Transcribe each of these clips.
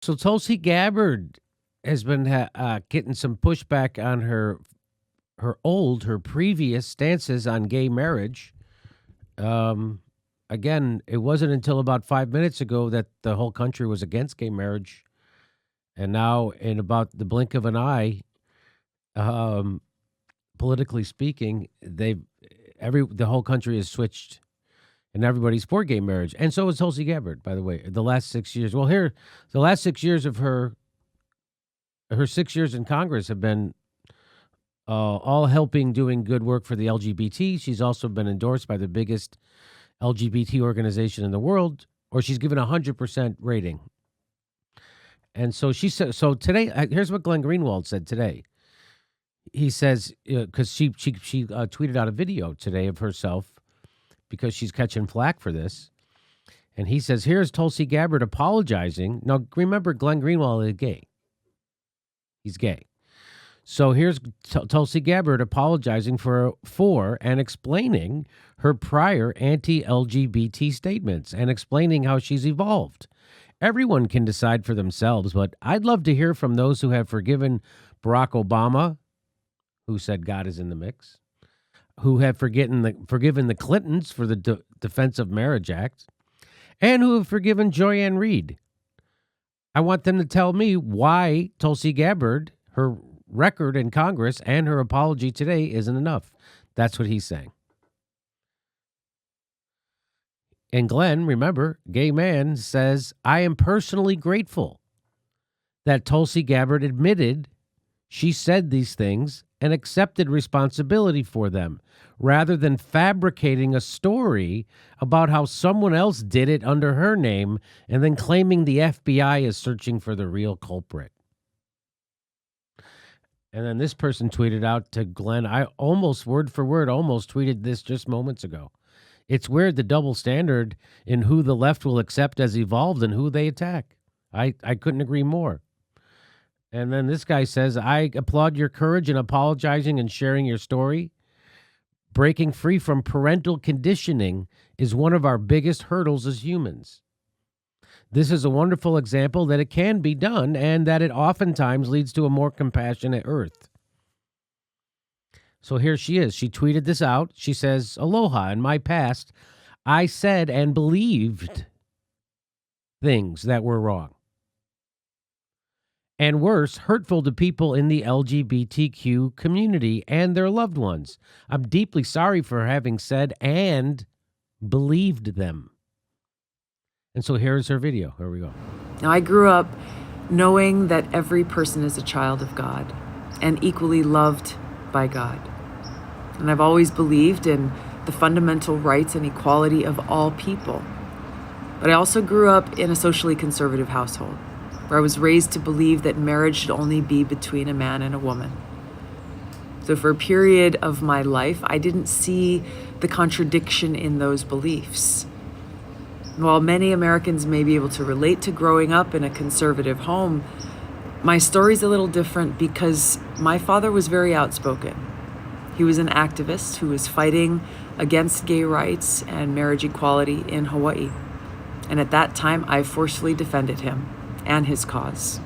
So Tulsi Gabbard has been getting some pushback on her previous stances on gay marriage. Um, Again, it wasn't until about 5 minutes ago that the whole country was against gay marriage, and now, in about the blink of an eye, um, politically speaking, the whole country has switched, and everybody's for gay marriage, and so is Tulsi Gabbard. By the way, the last 6 years. Well, the last 6 years of her 6 years in Congress have been all helping, doing good work for the LGBT. She's also been endorsed by the biggest LGBT organization in the world, or she's given 100% rating. And so she said. So today, here's what Glenn Greenwald said today. He says, because she tweeted out a video today of herself because she's catching flack for this. And he says, here's Tulsi Gabbard apologizing. Now, remember, Glenn Greenwald is gay. He's gay. So here's Tulsi Gabbard apologizing for and explaining her prior anti-LGBT statements and explaining how she's evolved. Everyone can decide for themselves, but I'd love to hear from those who have forgiven Barack Obama, who said God is in the mix, who have forgiven the Clintons for the Defense of Marriage Act, and who have forgiven Joyanne Reed. I want them to tell me why Tulsi Gabbard, her record in Congress, and her apology today isn't enough. That's what he's saying. And Glenn, remember, gay man, says, I am personally grateful that Tulsi Gabbard admitted she said these things and accepted responsibility for them, rather than fabricating a story about how someone else did it under her name and then claiming the FBI is searching for the real culprit. And then this person tweeted out to Glenn, I almost word for word tweeted this just moments ago. It's weird, the double standard in who the left will accept as evolved and who they attack. I couldn't agree more. And then this guy says, I applaud your courage in apologizing and sharing your story. Breaking free from parental conditioning is one of our biggest hurdles as humans. This is a wonderful example that it can be done and that it oftentimes leads to a more compassionate earth. So here she is. She tweeted this out. She says, Aloha, in my past, I said and believed things that were wrong. And worse, hurtful to people in the LGBTQ community and their loved ones. I'm deeply sorry for having said and believed them. And so here's her video. Here we go. Now, I grew up knowing that every person is a child of God and equally loved by God. And I've always believed in the fundamental rights and equality of all people. But I also grew up in a socially conservative household where I was raised to believe that marriage should only be between a man and a woman. So for a period of my life, I didn't see the contradiction in those beliefs. While many Americans may be able to relate to growing up in a conservative home, my story's a little different because my father was very outspoken. He was an activist who was fighting against gay rights and marriage equality in Hawaii. And at that time, I forcefully defended him and his cause.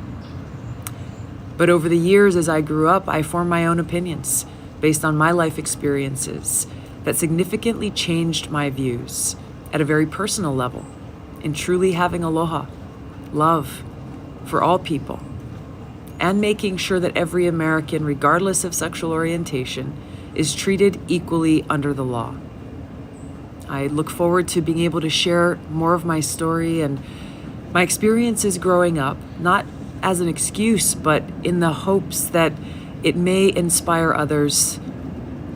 But over the years, as I grew up, I formed my own opinions based on my life experiences that significantly changed my views at a very personal level in truly having aloha, love for all people, and making sure that every American, regardless of sexual orientation, is treated equally under the law. I look forward to being able to share more of my story and my experiences growing up, not as an excuse, but in the hopes that it may inspire others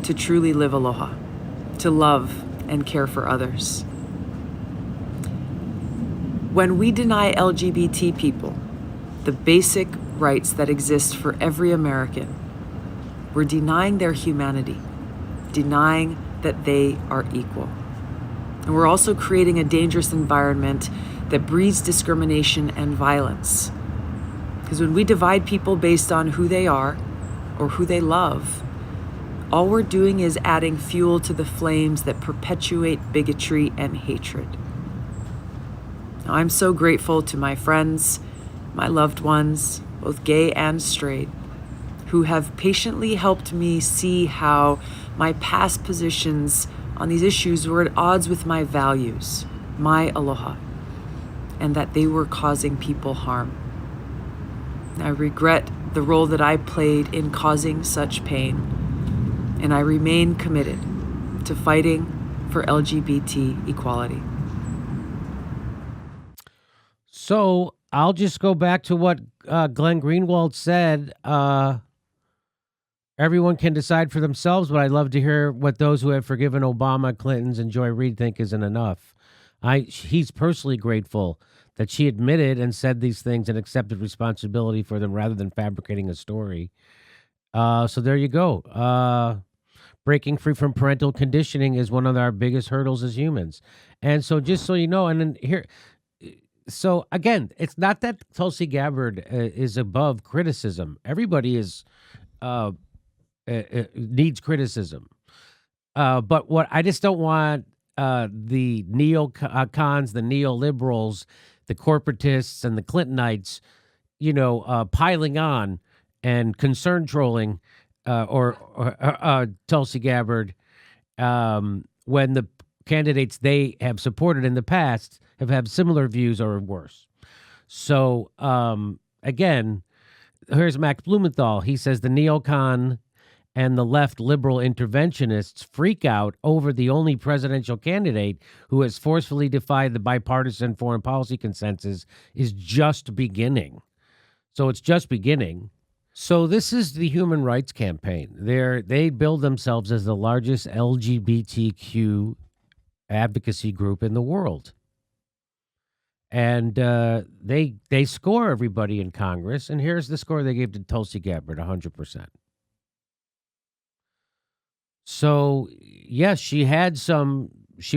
to truly live aloha, to love and care for others. When we deny LGBT people the basic rights that exist for every American, we're denying their humanity, denying that they are equal. And we're also creating a dangerous environment that breeds discrimination and violence. Because when we divide people based on who they are or who they love, all we're doing is adding fuel to the flames that perpetuate bigotry and hatred. Now, I'm so grateful to my friends my loved ones, both gay and straight, who have patiently helped me see how my past positions on these issues were at odds with my values, my aloha, and that they were causing people harm. I regret the role that I played in causing such pain, and I remain committed to fighting for LGBT equality. So I'll just go back to what Glenn Greenwald said. Everyone can decide for themselves, but I'd love to hear what those who have forgiven Obama, Clintons, and Joy Reid think isn't enough. He's personally grateful that she admitted and said these things and accepted responsibility for them rather than fabricating a story. So there you go. Breaking free from parental conditioning is one of our biggest hurdles as humans. And so just so you know, and then here, so again, it's not that Tulsi Gabbard is above criticism. Everybody is needs criticism. But what I just don't want the neocons, the neoliberals, the corporatists, and the Clintonites, piling on and concern trolling or Tulsi Gabbard when the candidates they have supported in the past have had similar views or worse. So again, here's Max Blumenthal. He says the neocon and the left liberal interventionists freak out over the only presidential candidate who has forcefully defied the bipartisan foreign policy consensus is just beginning. So it's just beginning. So this is the Human Rights Campaign. They build themselves as the largest LGBTQ advocacy group in the world. And they score everybody in Congress. And here's the score they gave to Tulsi Gabbard, 100%. So, yes, she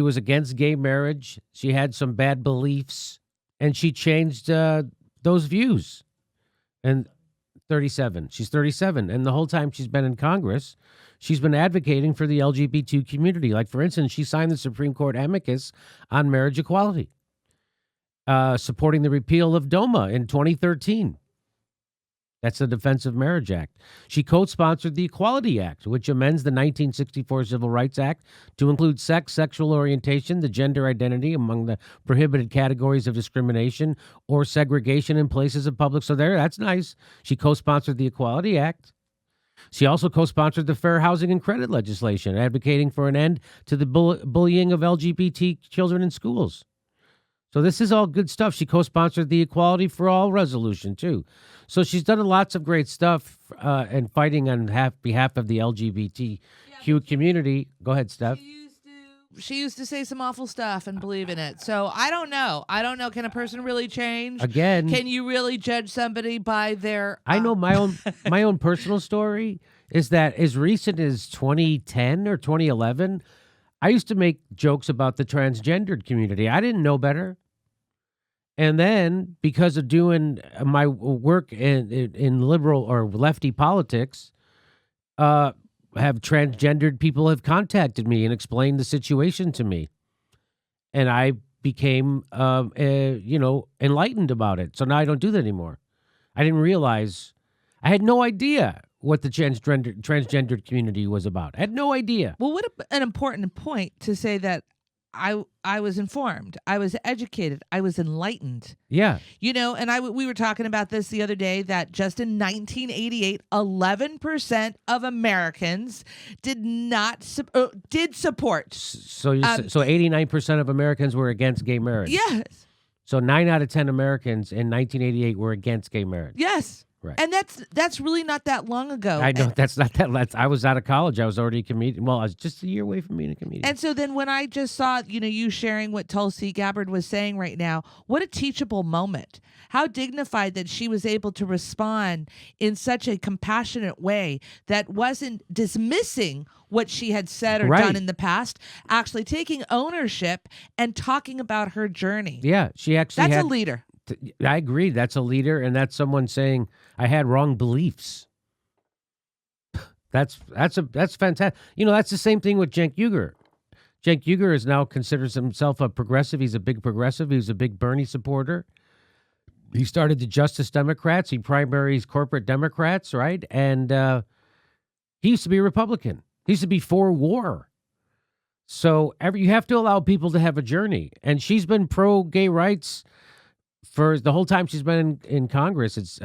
was against gay marriage. She had some bad beliefs, and she changed those views. And 37. She's 37. And the whole time she's been in Congress, she's been advocating for the LGBT community. Like, for instance, she signed the Supreme Court amicus on marriage equality, supporting the repeal of DOMA in 2013. That's the Defense of Marriage Act. She co-sponsored the Equality Act, which amends the 1964 Civil Rights Act to include sex, sexual orientation, the gender identity among the prohibited categories of discrimination or segregation in places of public. So that's nice. She co-sponsored the Equality Act. She also co-sponsored the Fair Housing and Credit legislation, advocating for an end to the bullying of LGBT children in schools. So this is all good stuff. She co-sponsored the Equality for All resolution, too. So she's done lots of great stuff and fighting on behalf of the LGBTQ community. Go ahead, Steph. She used to say some awful stuff and believe in it. So I don't know. Can a person really change? Again. Can you really judge somebody by their... I know my own personal story is that as recent as 2010 or 2011, I used to make jokes about the transgendered community. I didn't know better. And then, because of doing my work in liberal or lefty politics, have transgendered people have contacted me and explained the situation to me. And I became, enlightened about it. So now I don't do that anymore. I didn't realize, I had no idea what the transgendered community was about. I had no idea. Well, what an important point to say that I was informed, I was educated, I was enlightened. Yeah. And we were talking about this the other day that just in 1988, 11% of Americans did support. So 89% of Americans were against gay marriage. Yes. So 9 out of 10 Americans in 1988 were against gay marriage. Yes. Right. And that's really not that long ago. I know that's not that. I was out of college. I was already a comedian. Well, I was just a year away from being a comedian. And so then when I just saw, you sharing what Tulsi Gabbard was saying right now, what a teachable moment. How dignified that she was able to respond in such a compassionate way that wasn't dismissing what she had said or done in the past, actually taking ownership and talking about her journey. Yeah, she actually That's a leader. I agree. That's a leader, and that's someone saying I had wrong beliefs. That's fantastic. That's the same thing with Cenk Uygur. Cenk Uygur now considers himself a progressive. He's a big progressive. He's a big Bernie supporter. He started the Justice Democrats. He primaries corporate Democrats, right? And he used to be a Republican. He used to be for war. So you have to allow people to have a journey. And she's been pro-gay rights for the whole time she's been in Congress. It's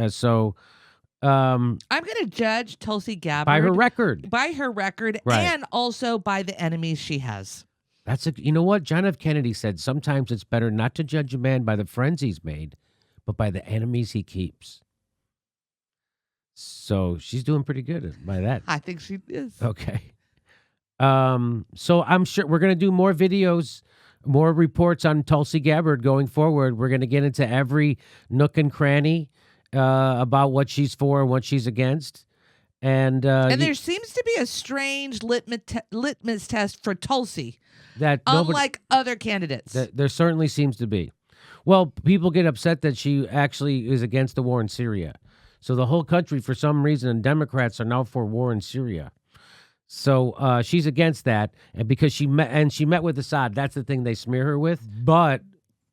I'm going to judge Tulsi Gabbard by her record. Right. And also by the enemies she has. You know what? John F. Kennedy said sometimes it's better not to judge a man by the friends he's made, but by the enemies he keeps. So she's doing pretty good by that. I think she is. Okay. So I'm sure we're going to do more videos, more reports on Tulsi Gabbard going forward. We're going to get into every nook and cranny about what she's for and what she's against. And there seems to be a strange litmus test for Tulsi, that unlike other candidates. There certainly seems to be. Well, people get upset that she actually is against the war in Syria. So the whole country, for some reason, Democrats are now for war in Syria. So she's against that, and because she met with Assad. That's the thing they smear her with. But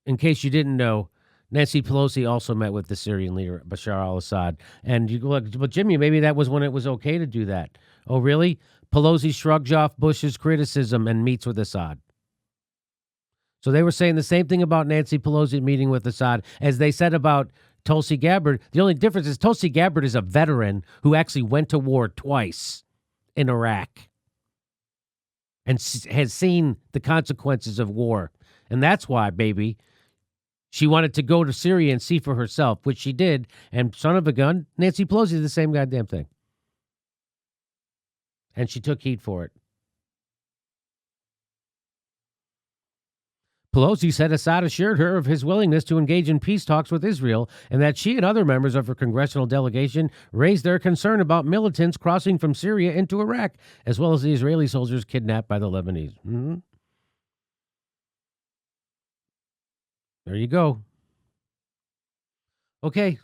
in case you didn't know, Nancy Pelosi also met with the Syrian leader Bashar al-Assad. And you look, but Jimmy, maybe that was when it was okay to do that. Oh, really? Pelosi shrugs off Bush's criticism and meets with Assad. So they were saying the same thing about Nancy Pelosi meeting with Assad as they said about Tulsi Gabbard. The only difference is Tulsi Gabbard is a veteran who actually went to war twice in Iraq and has seen the consequences of war. And that's why, baby, she wanted to go to Syria and see for herself, which she did. And son of a gun, Nancy Pelosi did the same goddamn thing. And she took heat for it. Pelosi said Assad assured her of his willingness to engage in peace talks with Israel and that she and other members of her congressional delegation raised their concern about militants crossing from Syria into Iraq, as well as the Israeli soldiers kidnapped by the Lebanese. Mm-hmm. There you go. Okay,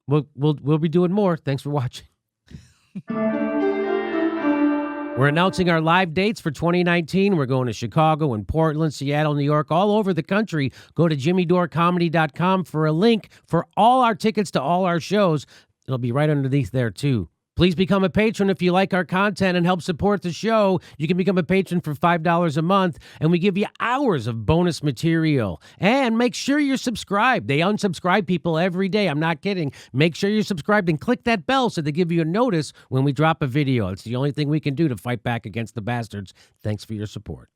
we'll be doing more. Thanks for watching. We're announcing our live dates for 2019. We're going to Chicago and Portland, Seattle, New York, all over the country. Go to jimmydorcomedy.com for a link for all our tickets to all our shows. It'll be right underneath there, too. Please become a patron if you like our content and help support the show. You can become a patron for $5 a month, and we give you hours of bonus material. And make sure you're subscribed. They unsubscribe people every day. I'm not kidding. Make sure you're subscribed and click that bell so they give you a notice when we drop a video. It's the only thing we can do to fight back against the bastards. Thanks for your support.